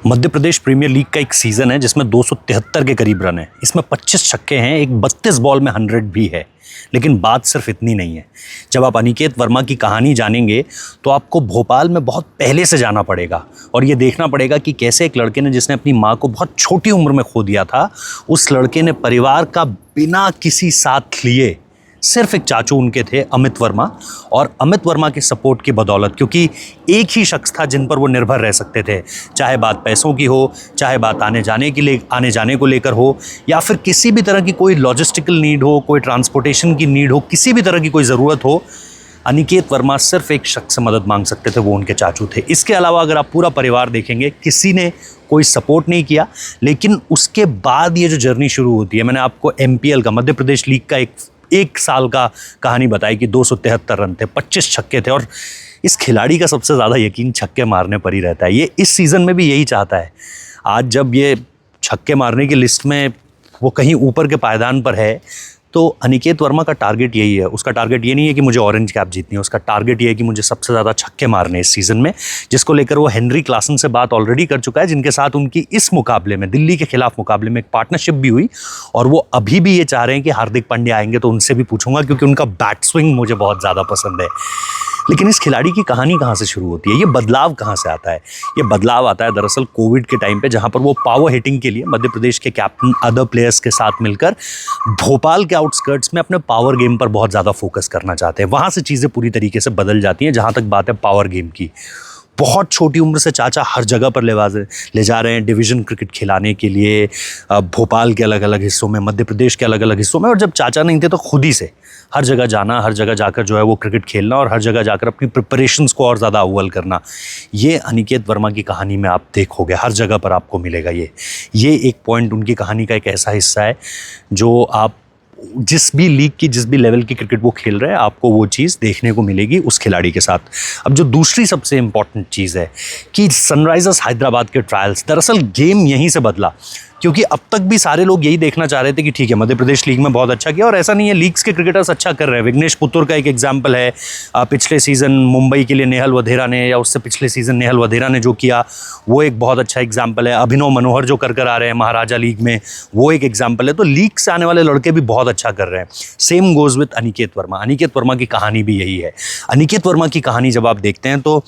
Madhya Pradesh premiere league का एक season है जिसमें 273 के करीब रन है। इसमें 25 छक्के हैं, एक 32 बॉल में 100 भी है। लेकिन बात सिर्फ इतनी नहीं है। जब आप अनिकेत वर्मा की कहानी जानेंगे तो आपको भोपाल में बहुत पहले से जाना पड़ेगा और ये देखना पड़ेगा कि कैसे एक लड़के ने जिसने अपनी माँ को बहुत छोटी उम्र में खो दिया था, उस लड़के ने परिवार का बिना किसी साथ लिए, सिर्फ एक चाचू उनके थे अमित वर्मा, और अमित वर्मा के सपोर्ट की बदौलत, क्योंकि एक ही शख्स था जिन पर वो निर्भर रह सकते थे, चाहे बात पैसों की हो, चाहे बात आने जाने को लेकर हो, या फिर किसी भी तरह की कोई लॉजिस्टिकल नीड हो, कोई ट्रांसपोर्टेशन की नीड हो, किसी भी तरह की कोई ज़रूरत हो, अनिकेत वर्मा सिर्फ एक शख्स से मदद मांग सकते थे, वो उनके चाचू थे। इसके अलावा अगर आप पूरा परिवार देखेंगे, किसी ने कोई सपोर्ट नहीं किया। लेकिन उसके बाद ये जो जर्नी शुरू होती है, मैंने आपको MPL का, मध्य प्रदेश लीग का एक साल का कहानी बताई कि 273 रन थे, 25 छक्के थे, और इस खिलाड़ी का सबसे ज़्यादा यकीन छक्के मारने पर ही रहता है। ये इस सीज़न में भी यही चाहता है। आज जब ये छक्के मारने की लिस्ट में वो कहीं ऊपर के पायदान पर है, तो अनिकेत वर्मा का टारगेट यही है। उसका टारगेट ये नहीं है कि मुझे ऑरेंज कैप जीतनी है, उसका टारगेट ये है कि मुझे सबसे ज़्यादा छक्के मारने इस सीज़न में, जिसको लेकर वो हेनरी क्लासन से बात ऑलरेडी कर चुका है, जिनके साथ उनकी इस मुकाबले में, दिल्ली के खिलाफ मुकाबले में, एक पार्टनरशिप भी हुई। और वो अभी भी ये चाह रहे हैं कि हार्दिक पांड्या आएंगे तो उनसे भी पूछूंगा, क्योंकि उनका बैट स्विंग मुझे बहुत ज़्यादा पसंद है। लेकिन इस खिलाड़ी की कहानी कहाँ से शुरू होती है, ये बदलाव कहाँ से आता है? ये बदलाव आता है दरअसल कोविड के टाइम पे, जहाँ पर वो पावर हिटिंग के लिए मध्य प्रदेश के कैप्टन अदर प्लेयर्स के साथ मिलकर भोपाल के आउटस्कर्ट्स में अपने पावर गेम पर बहुत ज़्यादा फोकस करना चाहते हैं। वहाँ से चीज़ें पूरी तरीके से बदल जाती हैं। जहाँ तक बात है पावर गेम की, बहुत छोटी उम्र से चाचा हर जगह पर ले जा रहे हैं डिवीज़न क्रिकेट खिलाने के लिए, भोपाल के अलग अलग हिस्सों में, मध्य प्रदेश के अलग अलग हिस्सों में। और जब चाचा नहीं थे तो खुद ही से हर जगह जाना, हर जगह जाकर जो है वो क्रिकेट खेलना, और हर जगह जाकर अपनी प्रिपरेशंस को और ज़्यादा अव्वल करना। ये अनिकेत वर्मा की कहानी में आप देखोगे, हर जगह पर आपको मिलेगा। ये एक पॉइंट उनकी कहानी का एक ऐसा हिस्सा है जो आप जिस भी लीग की, जिस भी लेवल की क्रिकेट वो खेल रहे हैं, आपको वो चीज़ देखने को मिलेगी उस खिलाड़ी के साथ। अब जो दूसरी सबसे इंपॉर्टेंट चीज़ है कि सनराइजर्स हैदराबाद के ट्रायल्स, दरअसल गेम यहीं से बदला, क्योंकि अब तक भी सारे लोग यही देखना चाह रहे थे कि ठीक है मध्य प्रदेश लीग में बहुत अच्छा किया, और ऐसा नहीं है, लीग्स के क्रिकेटर्स अच्छा कर रहे हैं। विघ्नेश पुत्तूर का एक एग्जाम्पल है, पिछले सीज़न मुंबई के लिए नेहल वधेरा ने, या उससे पिछले सीज़न नेहल वधेरा ने जो किया वो एक बहुत अच्छा एग्जाम्पल है। अभिनव मनोहर जो कर आ रहे हैं महाराजा लीग में, वो एक एग्जाम्पल है। तो लीग से आने वाले लड़के भी बहुत अच्छा कर रहे हैं। Same goes with Aniket Verma. Aniket Verma की कहानी भी यही है। अनिकेत वर्मा की कहानी जब आप देखते हैं तो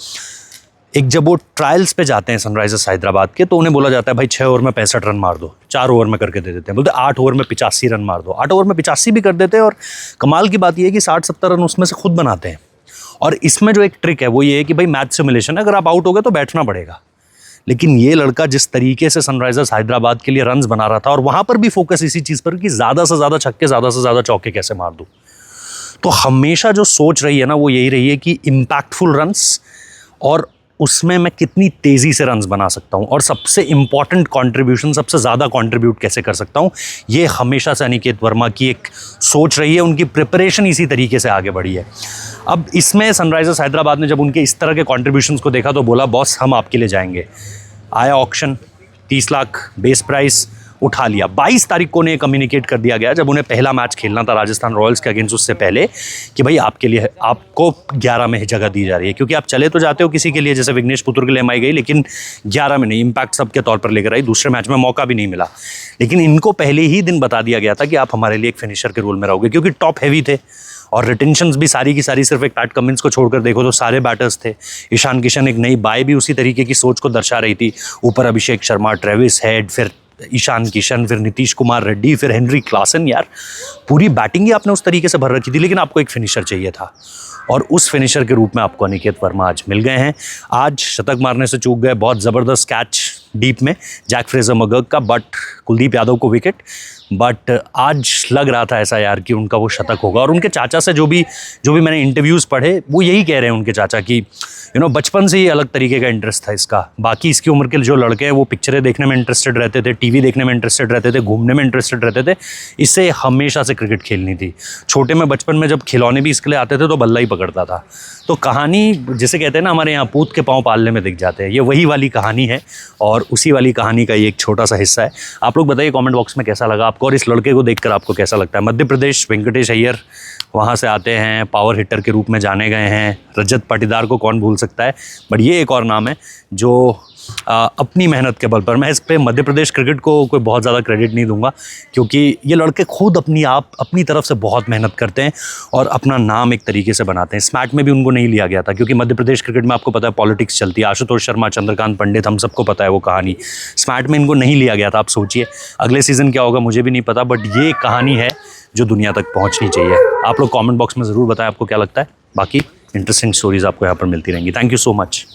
जब वो ट्रायल्स पे जाते हैं सनराइजर्स हैदराबाद के, तो उन्हें बोला जाता है भाई 6 ओवर में 65 रन मार दो, 4 ओवर में करके दे देते हैं। बोलते 8 ओवर में 85 रन मार दो, 8 ओवर में 85 भी कर देते हैं। और कमाल की बात यह है कि 60-70 रन उसमें से खुद बनाते हैं। और इसमें जो एक ट्रिक है वो ये है कि भाई मैच सिमुलेशन है, अगर आप आउट हो गए तो बैठना पड़ेगा। लेकिन ये लड़का जिस तरीके से सनराइजर्स हैदराबाद के लिए रन्स बना रहा था, और वहाँ पर भी फोकस इसी चीज़ पर कि ज़्यादा से ज़्यादा छक्के, ज़्यादा से ज़्यादा चौके कैसे मार दूँ, तो हमेशा जो सोच रही है ना वो यही रही है कि इम्पैक्टफुल रन्स, और उसमें मैं कितनी तेज़ी से रन्स बना सकता हूँ, और सबसे इम्पॉर्टेंट कंट्रीब्यूशन, सबसे ज़्यादा कंट्रीब्यूट कैसे कर सकता हूँ। ये हमेशा से अनिकेत वर्मा की एक सोच रही है। उनकी प्रिपरेशन इसी तरीके से आगे बढ़ी है। अब इसमें सनराइजर्स हैदराबाद ने जब उनके इस तरह के कंट्रीब्यूशंस को देखा तो बोला बॉस हम आपके लिए जाएंगे। आया ऑक्शन, 30 लाख बेस प्राइस, उठा लिया। 22 तारीख को उन्हें कम्युनिकेट कर दिया गया, जब उन्हें पहला मैच खेलना था राजस्थान रॉयल्स के अगेंस्ट, उससे पहले, कि भाई आपके लिए, आपको 11 में जगह दी जा रही है। क्योंकि आप चले तो जाते हो किसी के लिए, जैसे विघ्नेश पुत्तूर के लिए एमआई गई, लेकिन 11 में नहीं, इम्पैक्ट सब के तौर पर लेकर आई। दूसरे मैच में मौका भी नहीं मिला, लेकिन इनको पहले ही दिन बता दिया गया था कि आप हमारे लिए एक फिनिशर के रोल में रहोगे, क्योंकि टॉप हैवी थे। और रिटेंशंस भी सारी की सारी, सिर्फ एक पैट कमिंस को छोड़कर देखो तो सारे बैटर्स थे। ईशान किशन, एक नई बाय भी उसी तरीके की सोच को दर्शा रही थी। ऊपर अभिषेक शर्मा, ट्रेविस हेड, फिर ईशान किशन, फिर नीतीश कुमार रेड्डी, फिर हेनरी क्लासन। यार पूरी बैटिंग ही आपने उस तरीके से भर रखी थी, लेकिन आपको एक फिनिशर चाहिए था, और उस फिनिशर के रूप में आपको अनिकेत वर्मा आज मिल गए हैं। आज शतक मारने से चूक गए, बहुत ज़बरदस्त कैच डीप में जैक फ्रेजर मगर्ग का, बट कुलदीप यादव को विकेट। बट आज लग रहा था ऐसा यार कि उनका वो शतक होगा। और उनके चाचा से जो भी मैंने इंटरव्यूज़ पढ़े, वो यही कह रहे हैं उनके चाचा कि बचपन से ही अलग तरीके का इंटरेस्ट था इसका। बाकी इसकी उम्र के जो लड़के हैं वो पिक्चरें देखने में इंटरेस्टेड रहते थे, टीवी देखने में इंटरेस्टेड रहते थे, घूमने में इंटरेस्टेड रहते थे। इससे हमेशा से क्रिकेट खेलनी थी। छोटे में बचपन में जब खिलौने भी इसके लिए आते थे तो बल्ला ही पकड़ता था। तो कहानी जिसे कहते हैं ना, हमारे यहाँ पूत के पाँव पालने में दिख जाते हैं, ये वही वाली कहानी है, और उसी वाली कहानी का ये एक छोटा सा हिस्सा है। आप लोग बताइए कमेंट बॉक्स में कैसा लगा आपको, और इस लड़के को देखकर आपको कैसा लगता है। मध्य प्रदेश, वेंकटेश अय्यर वहाँ से आते हैं, पावर हिटर के रूप में जाने गए हैं। रजत पाटीदार को कौन भूल सकता है, बट ये एक और नाम है जो अपनी मेहनत के बल पर। मैं इस पे मध्य प्रदेश क्रिकेट को कोई बहुत ज़्यादा क्रेडिट नहीं दूंगा, क्योंकि ये लड़के खुद अपनी तरफ से बहुत मेहनत करते हैं और अपना नाम एक तरीके से बनाते हैं। स्मैट में भी उनको नहीं लिया गया था, क्योंकि मध्य प्रदेश क्रिकेट में आपको पता है पॉलिटिक्स चलती है। आशुतोष शर्मा, चंद्रकांत पंडित, हम सबको पता है वो कहानी। स्मैट में इनको नहीं लिया गया था। आप सोचिए अगले सीज़न क्या होगा, मुझे भी नहीं पता, बट ये कहानी है जो दुनिया तक पहुँचनी चाहिए। आप लोग कॉमेंट बॉक्स में ज़रूर बताएं आपको क्या लगता है। बाकी इंटरेस्टिंग स्टोरीज आपको यहाँ पर मिलती रहेंगी। Thank you so much.